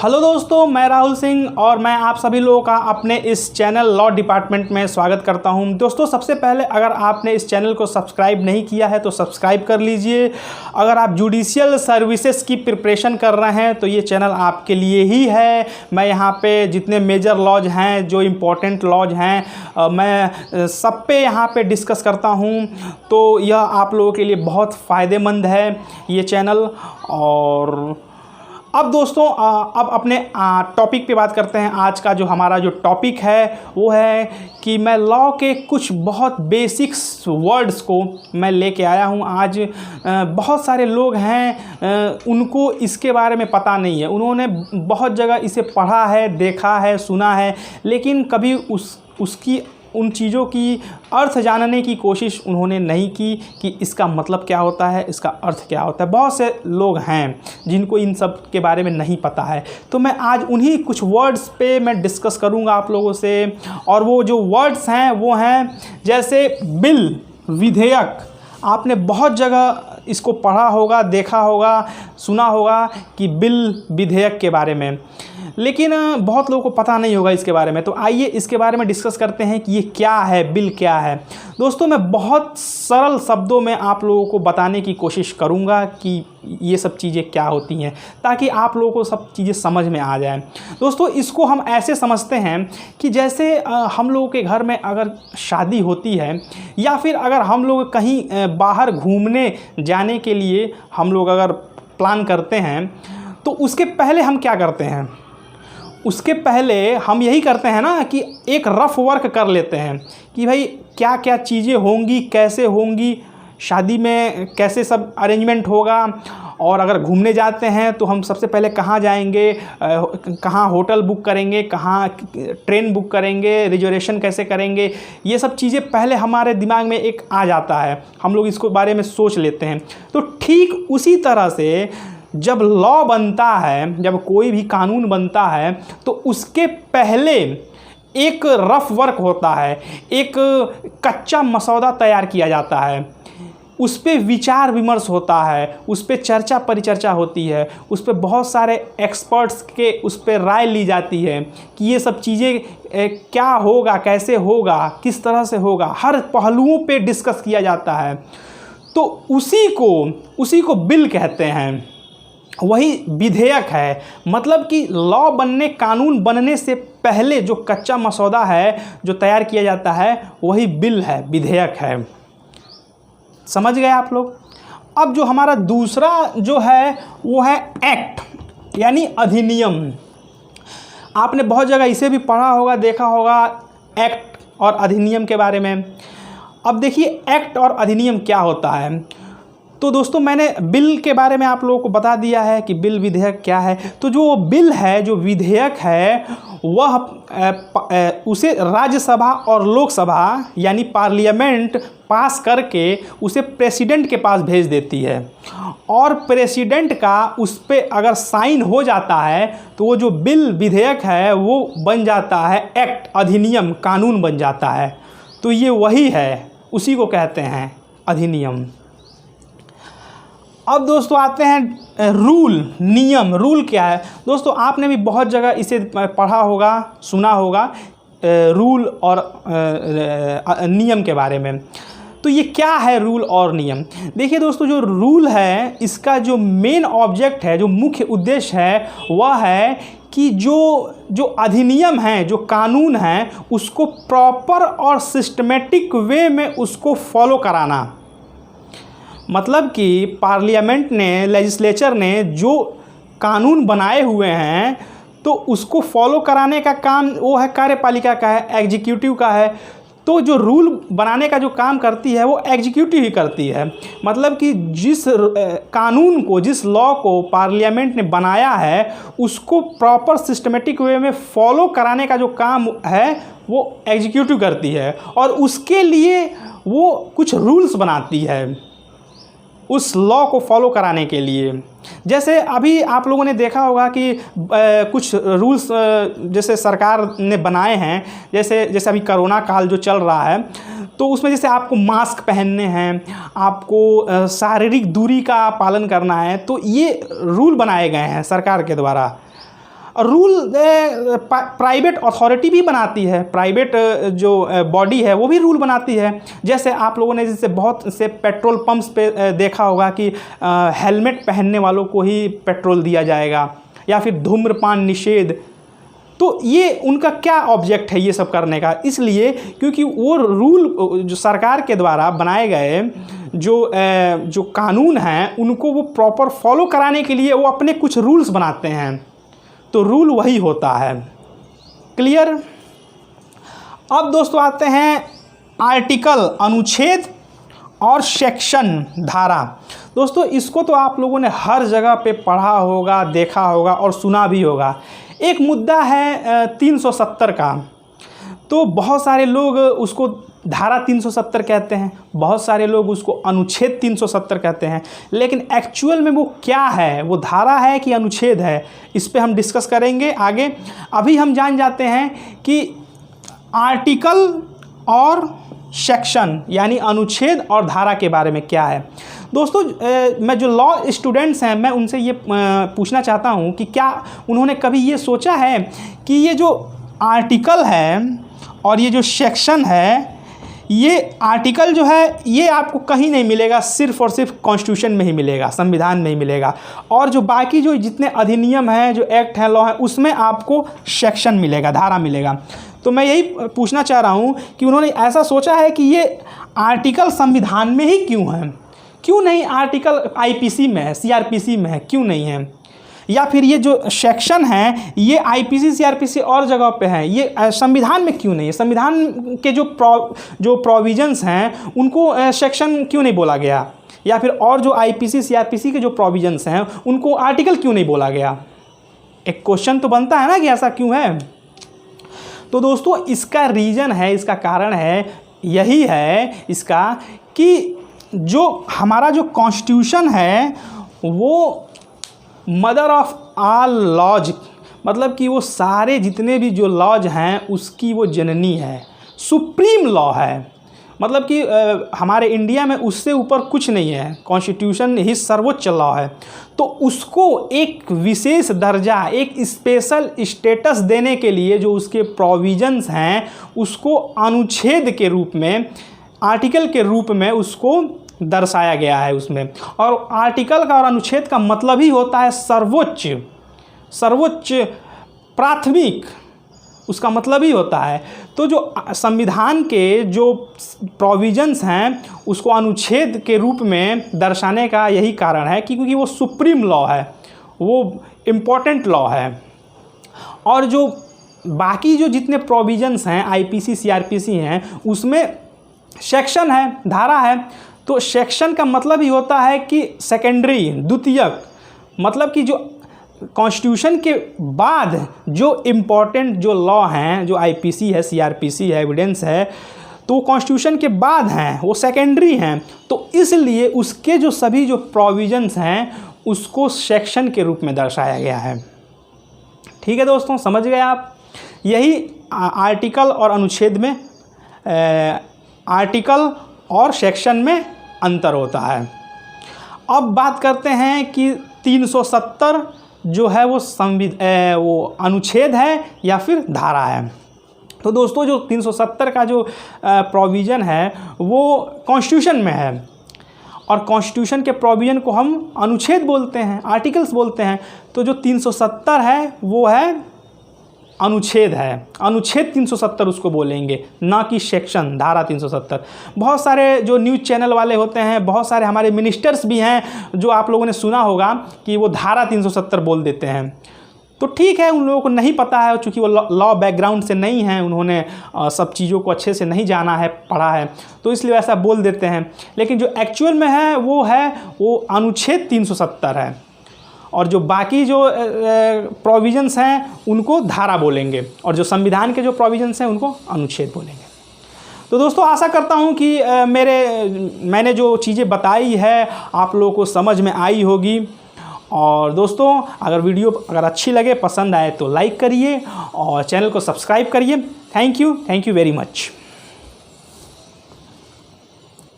Hello दोस्तों, मैं राहुल सिंह और मैं आप सभी लोगों का अपने इस चैनल लॉ डिपार्टमेंट में स्वागत करता हूं। दोस्तों, सबसे पहले अगर आपने इस चैनल को सब्सक्राइब नहीं किया है तो सब्सक्राइब कर लीजिए। अगर आप जुडिशियल सर्विसेज की प्रिपरेशन कर रहे हैं तो ये चैनल आपके लिए ही है। मैं यहाँ पे जितने मेजर लॉज हैं, जो इम्पोर्टेंट लॉज हैं, मैं सब पे यहाँ पे डिस्कस करता हूँ, तो यह आप लोगों के लिए बहुत फ़ायदेमंद है ये चैनल। और अब दोस्तों, अब अपने टॉपिक पे बात करते हैं। आज का जो हमारा जो टॉपिक है वो है कि मैं लॉ के कुछ बहुत बेसिक्स वर्ड्स को मैं लेके आया हूँ। आज बहुत सारे लोग हैं, उनको इसके बारे में पता नहीं है। उन्होंने बहुत जगह इसे पढ़ा है, देखा है, सुना है, लेकिन कभी उसकी उन चीज़ों की अर्थ जानने की कोशिश उन्होंने नहीं की कि इसका मतलब क्या होता है, इसका अर्थ क्या होता है। बहुत से लोग हैं जिनको इन सब के बारे में नहीं पता है, तो मैं आज उन्हीं कुछ वर्ड्स पे मैं डिस्कस करूंगा आप लोगों से। और वो जो वर्ड्स हैं वो हैं जैसे बिल, विधेयक। आपने बहुत जगह इसको पढ़ा होगा, देखा होगा, सुना होगा कि बिल, विधेयक के बारे में, लेकिन बहुत लोगों को पता नहीं होगा इसके बारे में। तो आइए इसके बारे में डिस्कस करते हैं कि ये क्या है, बिल क्या है। दोस्तों, मैं बहुत सरल शब्दों में आप लोगों को बताने की कोशिश करूंगा कि ये सब चीज़ें क्या होती हैं, ताकि आप लोगों को सब चीज़ें समझ में आ जाएं। दोस्तों, इसको हम ऐसे समझते हैं कि जैसे हम लोगों के घर में अगर शादी होती है, या फिर अगर हम लोग कहीं बाहर घूमने जाने के लिए हम लोग अगर प्लान करते हैं, तो उसके पहले हम क्या करते हैं? उसके पहले हम यही करते हैं ना कि एक रफ़ वर्क कर लेते हैं कि भाई क्या क्या चीज़ें होंगी, कैसे होंगी, शादी में कैसे सब अरेंजमेंट होगा। और अगर घूमने जाते हैं तो हम सबसे पहले कहाँ जाएंगे, कहाँ होटल बुक करेंगे, कहाँ ट्रेन बुक करेंगे, रिजर्वेशन कैसे करेंगे, ये सब चीज़ें पहले हमारे दिमाग में एक आ जाता है, हम लोग इसको बारे में सोच लेते हैं। तो ठीक उसी तरह से जब लॉ बनता है, जब कोई भी कानून बनता है, तो उसके पहले एक रफ वर्क होता है, एक कच्चा मसौदा तैयार किया जाता है, उस पर विचार विमर्श होता है, उस पर चर्चा परिचर्चा होती है, उस पर बहुत सारे एक्सपर्ट्स के उस पर राय ली जाती है कि ये सब चीज़ें क्या होगा, कैसे होगा, किस तरह से होगा, हर पहलुओं पे डिस्कस किया जाता है। तो उसी को बिल कहते हैं, वही विधेयक है। मतलब कि लॉ बनने, कानून बनने से पहले जो कच्चा मसौदा है जो तैयार किया जाता है, वही बिल है, विधेयक है। समझ गए आप लोग? अब जो हमारा दूसरा जो है वो है एक्ट, यानी अधिनियम। आपने बहुत जगह इसे भी पढ़ा होगा, देखा होगा, एक्ट और अधिनियम के बारे में। अब देखिए, एक्ट और अधिनियम क्या होता है। तो दोस्तों, मैंने बिल के बारे में आप लोगों को बता दिया है कि बिल, विधेयक क्या है। तो जो बिल है, जो विधेयक है, वह उसे राज्यसभा और लोकसभा यानी पार्लियामेंट पास करके उसे प्रेसिडेंट के पास भेज देती है, और प्रेसिडेंट का उस पर अगर साइन हो जाता है तो वो जो बिल, विधेयक है, वो बन जाता है एक्ट, अधिनियम, कानून बन जाता है। तो ये वही है, उसी को कहते हैं अधिनियम। अब दोस्तों आते हैं रूल, नियम। रूल क्या है? दोस्तों, आपने भी बहुत जगह इसे पढ़ा होगा, सुना होगा, रूल और नियम के बारे में। तो ये क्या है रूल और नियम? देखिए दोस्तों, जो रूल है, इसका जो मेन ऑब्जेक्ट है, जो मुख्य उद्देश्य है, वह है कि जो अधिनियम है, जो कानून है, उसको प्रॉपर और सिस्टमेटिक वे में उसको फॉलो कराना। मतलब कि पार्लियामेंट ने, लेजिस्लेचर ने जो कानून बनाए हुए हैं, तो उसको फॉलो कराने का काम वो है कार्यपालिका का है, एग्जीक्यूटिव का है। तो जो रूल बनाने का जो काम करती है वो एग्जीक्यूटिव ही करती है। मतलब कि जिस कानून को, जिस लॉ को पार्लियामेंट ने बनाया है, उसको प्रॉपर सिस्टमेटिक वे में फॉलो कराने का जो काम है वो एग्जीक्यूटिव करती है, और उसके लिए वो कुछ रूल्स बनाती है उस लॉ को फॉलो कराने के लिए। जैसे अभी आप लोगों ने देखा होगा कि कुछ रूल्स जैसे सरकार ने बनाए हैं, जैसे अभी कोरोना काल जो चल रहा है, तो उसमें जैसे आपको मास्क पहनने हैं, आपको शारीरिक दूरी का पालन करना है, तो ये रूल बनाए गए हैं सरकार के द्वारा। रूल प्राइवेट अथॉरिटी भी बनाती है, प्राइवेट जो बॉडी है वो भी रूल बनाती है। जैसे आप लोगों ने जैसे बहुत से पेट्रोल पंप्स पे देखा होगा कि हेलमेट पहनने वालों को ही पेट्रोल दिया जाएगा, या फिर धूम्रपान निषेध। तो ये उनका क्या ऑब्जेक्ट है ये सब करने का? इसलिए क्योंकि वो रूल जो सरकार के द्वारा बनाए गए जो कानून हैं उनको वो प्रॉपर फॉलो कराने के लिए वो अपने कुछ रूल्स बनाते हैं, तो रूल वही होता है। क्लियर? अब दोस्तों आते हैं आर्टिकल, अनुच्छेद और सेक्शन, धारा। दोस्तों इसको तो आप लोगों ने हर जगह पे पढ़ा होगा, देखा होगा और सुना भी होगा। एक मुद्दा है 370 का, तो बहुत सारे लोग उसको धारा 370 कहते हैं, बहुत सारे लोग उसको अनुच्छेद 370 कहते हैं, लेकिन एक्चुअल में वो क्या है, वो धारा है कि अनुच्छेद है, इस पे हम डिस्कस करेंगे आगे। अभी हम जान जाते हैं कि आर्टिकल और सेक्शन यानी अनुच्छेद और धारा के बारे में क्या है। दोस्तों मैं जो लॉ स्टूडेंट्स हैं मैं उनसे ये पूछना चाहता हूँ कि क्या उन्होंने कभी ये सोचा है कि ये जो आर्टिकल है और ये जो सेक्शन है, ये आर्टिकल जो है ये आपको कहीं नहीं मिलेगा, सिर्फ़ और सिर्फ कॉन्स्टिट्यूशन में ही मिलेगा, संविधान में ही मिलेगा। और जो बाकी जो जितने अधिनियम हैं, जो एक्ट हैं, लॉ हैं, उसमें आपको सेक्शन मिलेगा, धारा मिलेगा। तो मैं यही पूछना चाह रहा हूँ कि उन्होंने ऐसा सोचा है कि ये आर्टिकल संविधान में ही क्यों है, क्यों नहीं आर्टिकल आईपीसी में है, सीआरपीसी में है, क्यों नहीं है? या फिर ये जो सेक्शन है ये आईपीसी सीआरपीसी और जगह पे है, ये संविधान में क्यों नहीं है? संविधान के जो प्रोविजंस हैं उनको सेक्शन क्यों नहीं बोला गया? या फिर और जो आईपीसी सीआरपीसी के जो प्रोविजंस हैं उनको आर्टिकल क्यों नहीं बोला गया? एक क्वेश्चन तो बनता है ना कि ऐसा क्यों है। तो दोस्तों इसका रीज़न है, इसका कारण है, यही है इसका कि जो हमारा जो कॉन्स्टिट्यूशन है वो मदर ऑफ ऑल लॉज, मतलब कि वो सारे जितने भी जो लॉज हैं उसकी वो जननी है, सुप्रीम लॉ है। मतलब कि हमारे इंडिया में उससे ऊपर कुछ नहीं है, कॉन्स्टिट्यूशन ही सर्वोच्च लॉ है। तो उसको एक विशेष दर्जा, एक स्पेशल स्टेटस देने के लिए जो उसके प्रोविजंस हैं उसको अनुच्छेद के रूप में, आर्टिकल के रूप में उसको दर्शाया गया है उसमें। और आर्टिकल का और अनुच्छेद का मतलब ही होता है सर्वोच्च, सर्वोच्च, प्राथमिक, उसका मतलब ही होता है। तो जो संविधान के जो प्रोविजंस हैं उसको अनुच्छेद के रूप में दर्शाने का यही कारण है कि क्योंकि वो सुप्रीम लॉ है, वो इम्पोर्टेंट लॉ है। और जो बाकी जो जितने प्रोविजंस हैं आईपीसी सीआरपीसी हैं उसमें सेक्शन है, धारा है। तो सेक्शन का मतलब ही होता है कि सेकेंडरी, द्वितीयक, मतलब कि जो कॉन्स्टिट्यूशन के बाद जो इम्पोर्टेंट जो लॉ हैं, जो आईपीसी है, सीआरपीसी है, एविडेंस है, तो कॉन्स्टिट्यूशन के बाद हैं, वो सेकेंडरी हैं। तो इसलिए उसके जो सभी जो प्रोविजंस हैं उसको सेक्शन के रूप में दर्शाया गया है। ठीक है दोस्तों, समझ गए आप? यही आर्टिकल और अनुच्छेद में, आर्टिकल और सेक्शन में अंतर होता है। अब बात करते हैं कि 370 जो है वो अनुच्छेद है या फिर धारा है। तो दोस्तों जो 370 का जो प्रोविज़न है वो कॉन्स्टिट्यूशन में है, और कॉन्स्टिट्यूशन के प्रोविज़न को हम अनुच्छेद बोलते हैं, आर्टिकल्स बोलते हैं। तो जो 370 है वो है अनुच्छेद है, अनुच्छेद 370 उसको बोलेंगे, ना कि सेक्शन, धारा 370। बहुत सारे जो न्यूज़ चैनल वाले होते हैं, बहुत सारे हमारे मिनिस्टर्स भी हैं जो आप लोगों ने सुना होगा कि वो धारा 370 बोल देते हैं। तो ठीक है, उन लोगों को नहीं पता है, चूँकि वो लॉ बैकग्राउंड से नहीं हैं, उन्होंने सब चीज़ों को अच्छे से नहीं जाना है, पढ़ा है, तो इसलिए ऐसा बोल देते हैं। लेकिन जो एक्चुअल में है वो अनुच्छेद 370 है, और जो बाकी जो प्रोविजंस हैं उनको धारा बोलेंगे, और जो संविधान के जो प्रोविजंस हैं उनको अनुच्छेद बोलेंगे। तो दोस्तों आशा करता हूं कि मैंने जो चीज़ें बताई है आप लोगों को समझ में आई होगी। और दोस्तों अगर वीडियो अच्छी लगे, पसंद आए तो लाइक करिए और चैनल को सब्सक्राइब करिए। Thank you very much.